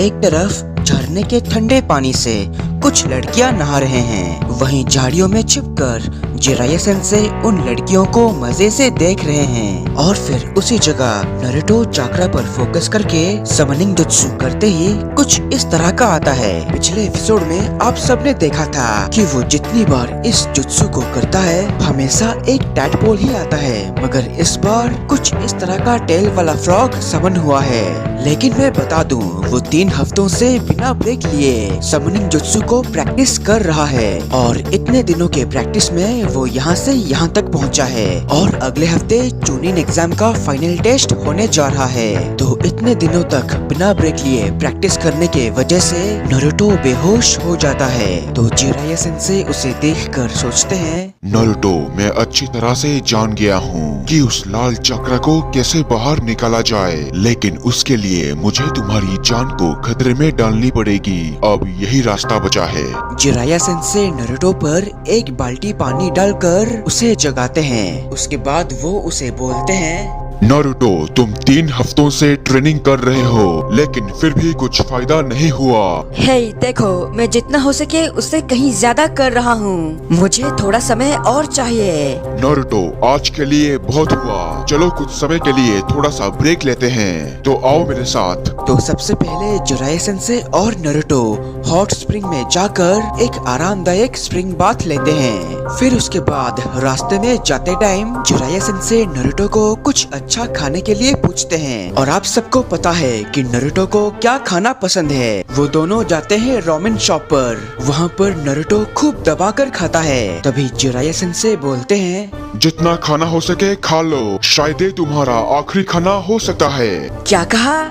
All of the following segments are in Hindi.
एक तरफ झरने के ठंडे पानी से कुछ लड़कियां नहा रहे हैं, वहीं झाड़ियों में छिपकर जिराया सेंसेई उन लड़कियों को मजे से देख रहे हैं। और फिर उसी जगह नारुतो चाक्रा पर फोकस करके समनिंग जुत्सु करते ही कुछ इस तरह का आता है। पिछले एपिसोड में आप सबने देखा था कि वो जितनी बार इस जुत्सु को करता है हमेशा एक टैडपोल ही आता है, मगर इस बार कुछ इस तरह का टेल वाला फ्रॉग समन हुआ है। लेकिन मैं बता दूं, वो 3 हफ्तों से बिना ब्रेक लिए समनिंग जुत्सु को प्रैक्टिस कर रहा है और इतने दिनों के प्रैक्टिस में वो यहाँ से यहाँ तक पहुँचा है और अगले हफ्ते चूनिन एग्जाम का फाइनल टेस्ट होने जा रहा है। तो इतने दिनों तक बिना ब्रेक लिए प्रैक्टिस करने के वजह से नारुतो बेहोश हो जाता है। तो जिराया सेंसेई उसे देखकर सोचते हैं, नारुतो, मैं अच्छी तरह से जान गया हूँ कि उस लाल चक्र को कैसे बाहर निकाला जाए, लेकिन उसके लिए मुझे तुम्हारी जान को खतरे में डालनी पड़ेगी। अब यही रास्ता बचा है। जिराया सेंसेई नारुतो पर एक बाल्टी पानी डालकर उसे जगाते हैं। उसके बाद वो उसे बोलते हैं, नारुतो, तुम 3 हफ्तों से ट्रेनिंग कर रहे हो, लेकिन फिर भी कुछ फायदा नहीं हुआ। हे देखो, मैं जितना हो सके उससे कहीं ज्यादा कर रहा हूँ। मुझे थोड़ा समय और चाहिए। नारुतो, आज के लिए बहुत हुआ। चलो कुछ समय के लिए थोड़ा सा ब्रेक लेते हैं। तो आओ मेरे साथ। तो सबसे पहले जिराया सेंसेई और नारुतो हॉट स्प्रिंग में जाकर एक आरामदायक स्प्रिंग बाथ लेते हैं। फिर उसके बाद रास्ते में जाते टाइम जिराया सेंसेई नारुतो को कुछ अच्छा खाने के लिए पूछते हैं। और आप सबको पता है कि नारुतो को क्या खाना पसंद है। वो दोनों जाते हैं रामेन शॉप पर। वहाँ पर नारुतो खूब दबाकर खाता है। तभी जिराया सेंसेई बोलते हैं, जितना खाना हो सके खा लो, शायद ये तुम्हारा आखिरी खाना हो सकता है। क्या कहा?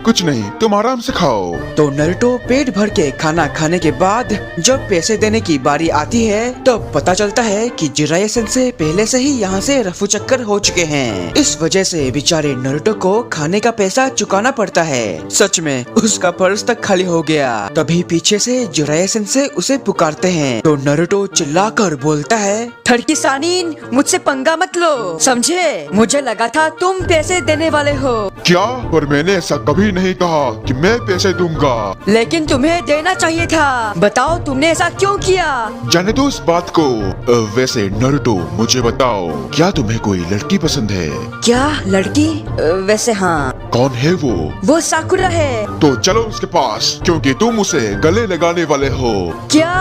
कुछ नहीं, तुम आराम से खाओ। तो नारुतो पेट भर के खाना खाने के बाद जब पैसे देने की बारी आती है तब पता चलता है कि जिराया सेंसेई पहले से ही यहाँ से रफू चक्कर हो चुके हैं। इस वजह से बेचारे नारुतो को खाने का पैसा चुकाना पड़ता है। सच में उसका पर्स तक खाली हो गया। तभी पीछे से जिराया सेंसेई उसे पुकारते हैं। तो नारुतो चिल्लाकर बोलता है, थड़की सानिन, मुझसे पंगा मत लो, समझे? मुझे लगा था तुम पैसे देने वाले हो। क्या? पर मैंने ऐसा कभी नहीं कहा कि मैं पैसे दूंगा। लेकिन तुम्हें देना चाहिए था। बताओ तुमने ऐसा क्यों किया? जाने दो इस बात को। वैसे नारुतो, मुझे बताओ, क्या तुम्हें कोई लड़की पसंद है? क्या लड़की? वैसे हाँ। कौन है वो? वो साकुरा है। तो चलो उसके पास, क्योंकि तुम उसे गले लगाने वाले हो। क्या?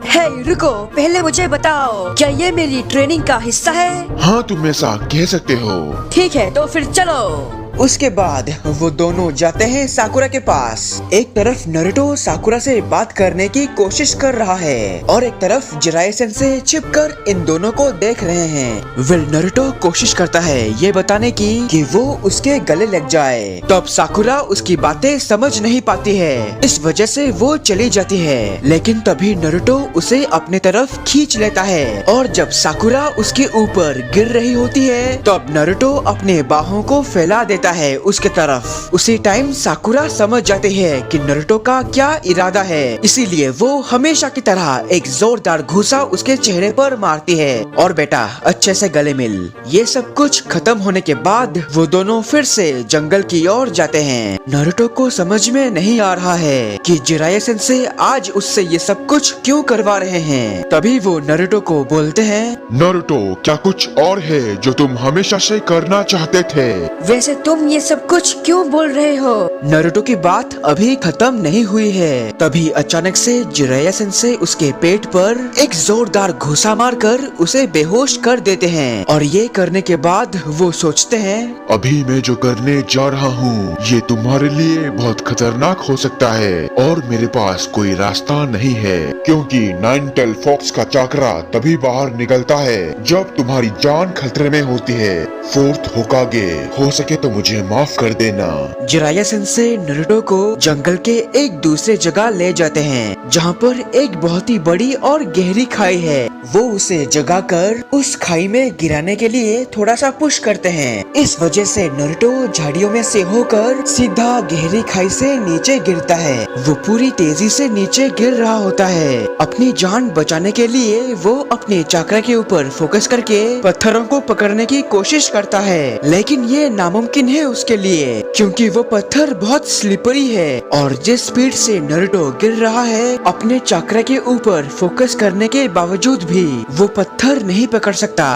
हे रुको, पहले मुझे बताओ, क्या ये मेरी ट्रेनिंग का हिस्सा है? हाँ, तुम ऐसा कह सकते हो। ठीक है, तो फिर चलो। उसके बाद वो दोनों जाते हैं साकुरा के पास। एक तरफ नारुतो साकुरा से बात करने की कोशिश कर रहा है और एक तरफ जिराया सेंसेई छिपकर इन दोनों को देख रहे हैं। फिर नारुतो कोशिश करता है ये बताने की कि वो उसके गले लग जाए। तब साकुरा उसकी बातें समझ नहीं पाती है, इस वजह से वो चली जाती है। लेकिन तभी नारुतो उसे अपने तरफ खींच लेता है और जब साकुरा उसके ऊपर गिर रही होती है तब नारुतो अपने बाहों को फैला देता है उसके तरफ। उसी टाइम साकुरा समझ जाते हैं कि नारुतो का क्या इरादा है, इसीलिए वो हमेशा की तरह एक जोरदार घूसा उसके चेहरे पर मारती है और बेटा अच्छे से गले मिल। ये सब कुछ खत्म होने के बाद वो दोनों फिर से जंगल की ओर जाते हैं। नारुतो को समझ में नहीं आ रहा है कि जिराया सेंसेई आज उससे ये सब कुछ क्यों करवा रहे हैं। तभी वो नारुतो को बोलते हैं, नारुतो, क्या कुछ और है जो तुम हमेशा से करना चाहते थे? वैसे तुम ये सब कुछ क्यों बोल रहे हो? नारुतो की बात अभी खत्म नहीं हुई है। तभी अचानक से जिराया सेंसेई उसके पेट पर एक जोरदार घूसा मारकर उसे बेहोश कर देते हैं। और ये करने के बाद वो सोचते हैं, अभी मैं जो करने जा रहा हूँ ये तुम्हारे लिए बहुत खतरनाक हो सकता है और मेरे पास कोई रास्ता नहीं है, क्योंकि 9 टेल फॉक्स का चाकरा तभी बाहर निकलता है जब तुम्हारी जान खतरे में होती है। 4th होकागे, हो सके तो मुझे माफ कर देना। जिराया सेंसेई नारुतो को जंगल के एक दूसरे जगह ले जाते हैं जहाँ पर एक बहुत ही बड़ी और गहरी खाई है। वो उसे जगाकर उस खाई में गिराने के लिए थोड़ा सा पुश करते हैं। इस वजह से नारुतो झाड़ियों में से होकर सीधा गहरी खाई से नीचे गिरता है। वो पूरी तेजी से नीचे गिर रहा होता है। अपनी जान बचाने के लिए वो अपने चाकरा के ऊपर फोकस करके पत्थरों को पकड़ने की कोशिश करता है, लेकिन ये नामुमकिन है उसके लिए, क्योंकि वो पत्थर बहुत स्लिपरी है और जिस स्पीड से नारुतो गिर रहा है अपने चक्र के ऊपर फोकस करने के बावजूद भी वो पत्थर नहीं पकड़ सकता।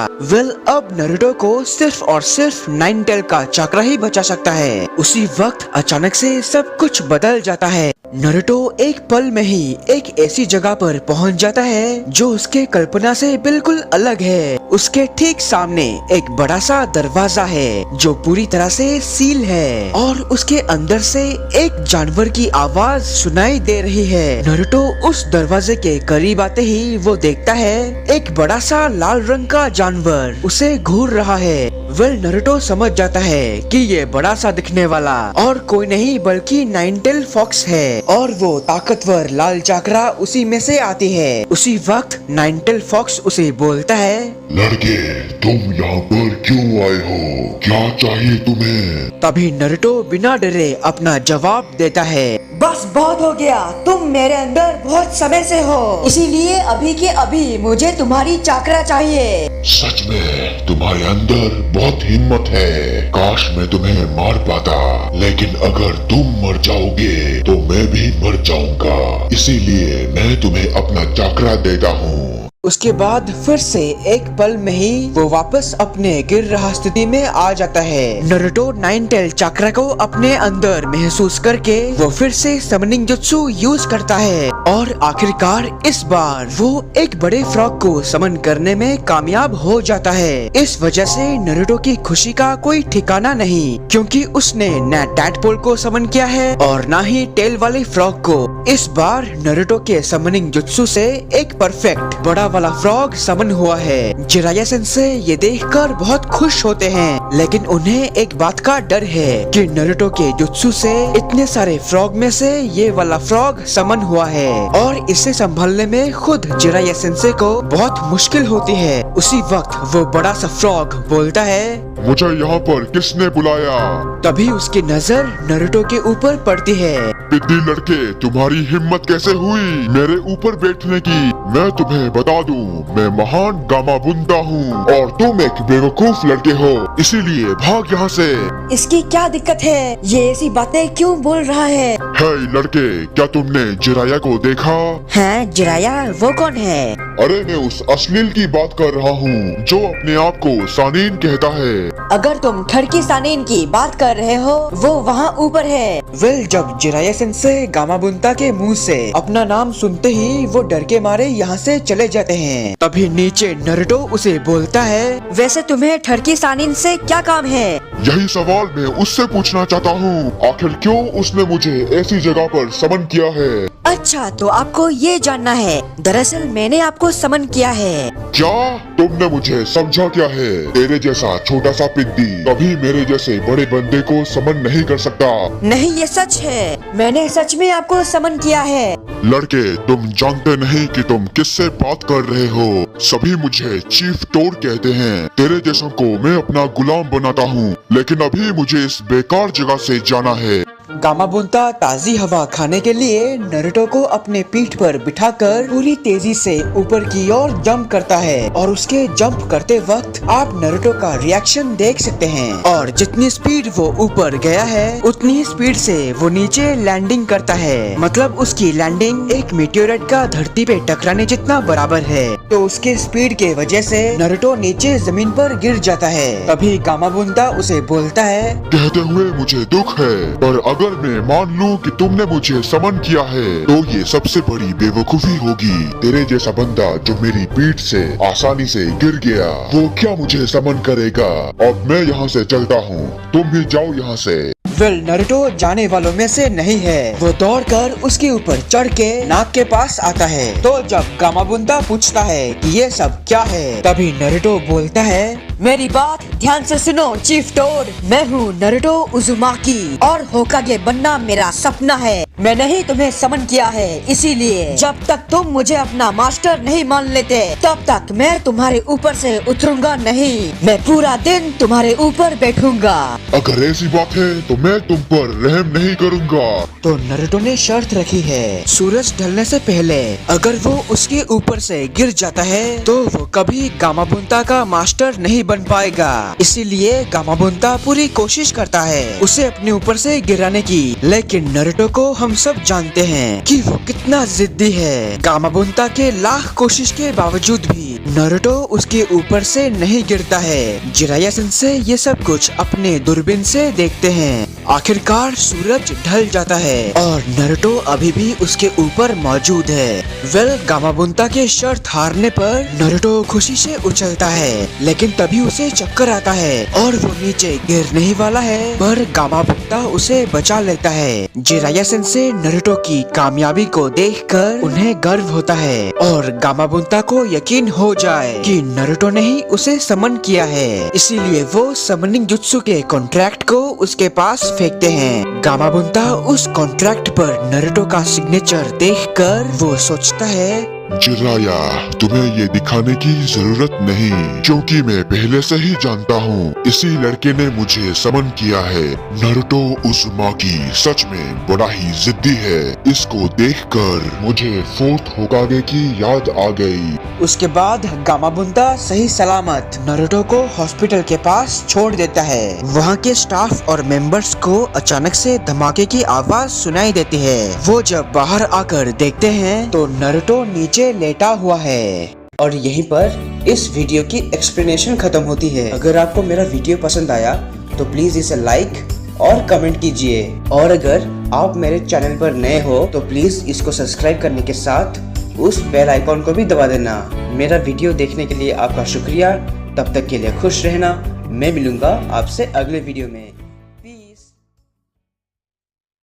अब नारुतो को सिर्फ और सिर्फ नाइन टेल का चक्र ही बचा सकता है। उसी वक्त अचानक से सब कुछ बदल जाता है। नारुतो एक पल में ही एक ऐसी जगह पर पहुंच जाता है जो उसके कल्पना से बिल्कुल अलग है। उसके ठीक सामने एक बड़ा सा दरवाजा है जो पूरी तरह से सील है और उसके अंदर से एक जानवर की आवाज सुनाई दे रही है। नारुतो उस दरवाजे के करीब आते ही वो देखता है एक बड़ा सा लाल रंग का जानवर उसे घूर रहा है। नारुतो समझ जाता है कि ये बड़ा सा दिखने वाला और कोई नहीं बल्कि नाइन टेल फॉक्स है और वो ताकतवर लाल चक्रा उसी में से आती है। उसी वक्त नाइन टेल फॉक्स उसे बोलता है, लड़के तुम यहाँ पर क्यों आए हो? क्या चाहिए तुम्हें? तभी नारुतो बिना डरे अपना जवाब देता है, बस बहुत हो गया, तुम मेरे अंदर बहुत समय से हो, इसीलिए अभी के अभी मुझे तुम्हारी चक्रा चाहिए। सच में तुम्हारे अंदर बहुत हिम्मत है। काश मैं तुम्हें मार पाता, लेकिन अगर तुम मर जाओगे तो मैं भी मर जाऊंगा। इसीलिए मैं तुम्हें अपना चक्रा देता हूँ। उसके बाद फिर से एक पल में ही वो वापस अपने गिर रहा स्थिति में आ जाता है। नारुतो नाइन टेल चक्रा को अपने अंदर महसूस करके वो फिर से समनिंग जुत्सु यूज करता है और आखिरकार इस बार वो एक बड़े फ्रॉग को समन करने में कामयाब हो जाता है। इस वजह से नारुतो की खुशी का कोई ठिकाना नहीं, क्योंकि उसने न टैडपोल को समन किया है और न ही टेल वाले फ्रॉग को। इस बार नारुतो के समनिंग जुत्सु से एक परफेक्ट बड़ा वाला फ्रॉग समन हुआ है। जिराया सेंसेई ये देखकर बहुत खुश होते हैं, लेकिन उन्हें एक बात का डर है कि नारुतो के जुत्सु से इतने सारे फ्रॉग में से ये वाला फ्रॉग समन हुआ है और इसे संभालने में खुद जिराया सेंसेई को बहुत मुश्किल होती है। उसी वक्त वो बड़ा सा फ्रॉग बोलता है, मुझे यहाँ पर किसने बुलाया? तभी उसकी नजर नारुतो के ऊपर पड़ती है। पिद्दी लड़के, तुम्हारी हिम्मत कैसे हुई मेरे ऊपर बैठने की? मैं तुम्हें बता दूं, मैं महान गामा बुंदा हूँ और तुम एक बेवकूफ लड़के हो, इसीलिए भाग यहाँ से। इसकी क्या दिक्कत है? ये ऐसी बातें क्यों बोल रहा है? हे लड़के, क्या तुमने जिराया को देखा? हैं, जिराया? वो कौन है? अरे मैं उस अश्लील की बात कर रहा हूँ जो अपने आप को सानीन कहता है। अगर तुम ठड़की सानीन की बात कर रहे हो, वो वहाँ ऊपर है। जब जिराया सेंसेई गामाबुंता के मुंह से अपना नाम सुनते ही वो डर के मारे यहाँ से चले जाते हैं। तभी नीचे नारुतो उसे बोलता है, वैसे तुम्हें ठड़की सानीन से क्या काम है? यही सवाल मैं उससे पूछना चाहता हूँ, आखिर क्यों उसने मुझे ऐसी जगह पर समन किया है? अच्छा, तो आपको ये जानना है। दरअसल मैंने आपको समन किया है। क्या तुमने मुझे समझा क्या है? तेरे जैसा छोटा सा पिद्दी कभी मेरे जैसे बड़े बंदे को समन नहीं कर सकता। नहीं, ये सच है, मैंने सच में आपको समन किया है। लड़के, तुम जानते नहीं कि तुम किससे बात कर रहे हो। सभी मुझे चीफ टोर कहते हैं। तेरे जैसों को मैं अपना गुलाम बनाता हूँ, लेकिन अभी मुझे इस बेकार जगह से जाना है। गामाबुंता ताजी हवा खाने के लिए नारुतो को अपने पीठ पर बिठाकर पूरी तेजी से ऊपर की ओर जंप करता है और उसके जंप करते वक्त आप नारुतो का रिएक्शन देख सकते हैं। और जितनी स्पीड वो ऊपर गया है उतनी ही स्पीड से वो नीचे लैंडिंग करता है। मतलब उसकी लैंडिंग एक मीटियोराइट का धरती पे टकराने जितना बराबर है। तो उसके स्पीड के वजह से नारुतो नीचे जमीन पर गिर जाता है। तभी गामाबुंता उसे बोलता है, कहते हुए मुझे दुख है, पर अगर मैं मान लूं कि तुमने मुझे समन किया है तो ये सबसे बड़ी बेवकूफी होगी। तेरे जैसा बंदा जो मेरी पीठ से आसानी से गिर गया, वो क्या मुझे समन करेगा? अब मैं यहाँ से चलता हूँ, तुम भी जाओ यहाँ से। नारुतो जाने वालों में से नहीं है। वो दौड़कर उसके ऊपर चढ़ के नाक के पास आता है। तो जब गामाबुंता पूछता है कि ये सब क्या है, तभी नारुतो बोलता है, मेरी बात ध्यान से सुनो चीफ टोर, मैं हूँ नारुतो उजुमाकी और होकागे बनना मेरा सपना है। मैंने ही तुम्हें समन किया है, इसीलिए जब तक तुम मुझे अपना मास्टर नहीं मान लेते तब तक मैं तुम्हारे ऊपर से उतरूंगा नहीं। मैं पूरा दिन तुम्हारे ऊपर बैठूंगा। अगर ऐसी बात है तो मैं तुम पर रहम नहीं करूँगा। तो नारुतो ने शर्त रखी है, सूरज ढलने से पहले अगर वो उसके ऊपर से गिर जाता है तो वो कभी गामाबुंता का मास्टर नहीं बन पाएगा। इसीलिए गामाबुंता पूरी कोशिश करता है उसे अपने ऊपर से गिराने की, लेकिन नारुतो को हम सब जानते हैं कि वो कितना जिद्दी है। गामाबुंता के लाख कोशिश के बावजूद भी नारुतो उसके ऊपर से नहीं गिरता है। जिराया सेंसेई ये सब कुछ अपने दूरबीन से देखते हैं। आखिरकार सूरज ढल जाता है और नारुतो अभी भी उसके ऊपर मौजूद है। गामाबुंता के शर्त हारने पर नारुतो खुशी से उछलता है, लेकिन तभी उसे चक्कर आता है और वो नीचे गिरने ही वाला है, पर गामाबुंता उसे बचा लेता है। जिराया सेंसेई नारुतो की कामयाबी को देखकर उन्हें गर्व होता है और गामाबुंता को यकीन हो जाए कि नारुतो ने ही उसे समन किया है, इसीलिए वो समनिंग जुत्सु के कॉन्ट्रैक्ट को उसके पास फेंकते हैं। गामाबुंता उस कॉन्ट्रैक्ट पर नारुतो का सिग्नेचर देखकर वो सोचता है, जिराया, तुम्हें ये दिखाने की जरूरत नहीं, क्योंकि मैं पहले से ही जानता हूँ इसी लड़के ने मुझे समन किया है। नारुतो उज़ुमाकी सच में बड़ा ही जिद्दी है। इसको देखकर मुझे फोर्थ होकागे की याद आ गई। उसके बाद गामाबुंता सही सलामत नारुतो को हॉस्पिटल के पास छोड़ देता है। वहाँ के स्टाफ और मेंबर्स को अचानक से धमाके की आवाज सुनाई देती है। वो जब बाहर आकर देखते हैं तो नारुतो नीचे लेटा हुआ है। और यहीं पर इस वीडियो की एक्सप्लेनेशन खत्म होती है। अगर आपको मेरा वीडियो पसंद आया तो प्लीज इसे लाइक और कमेंट कीजिए, और अगर आप मेरे चैनल पर नए हो तो प्लीज इसको सब्सक्राइब करने के साथ उस बेल आइकॉन को भी दबा देना। मेरा वीडियो देखने के लिए आपका शुक्रिया। तब तक के लिए खुश रहना। मैं मिलूंगा आपसे अगले वीडियो में।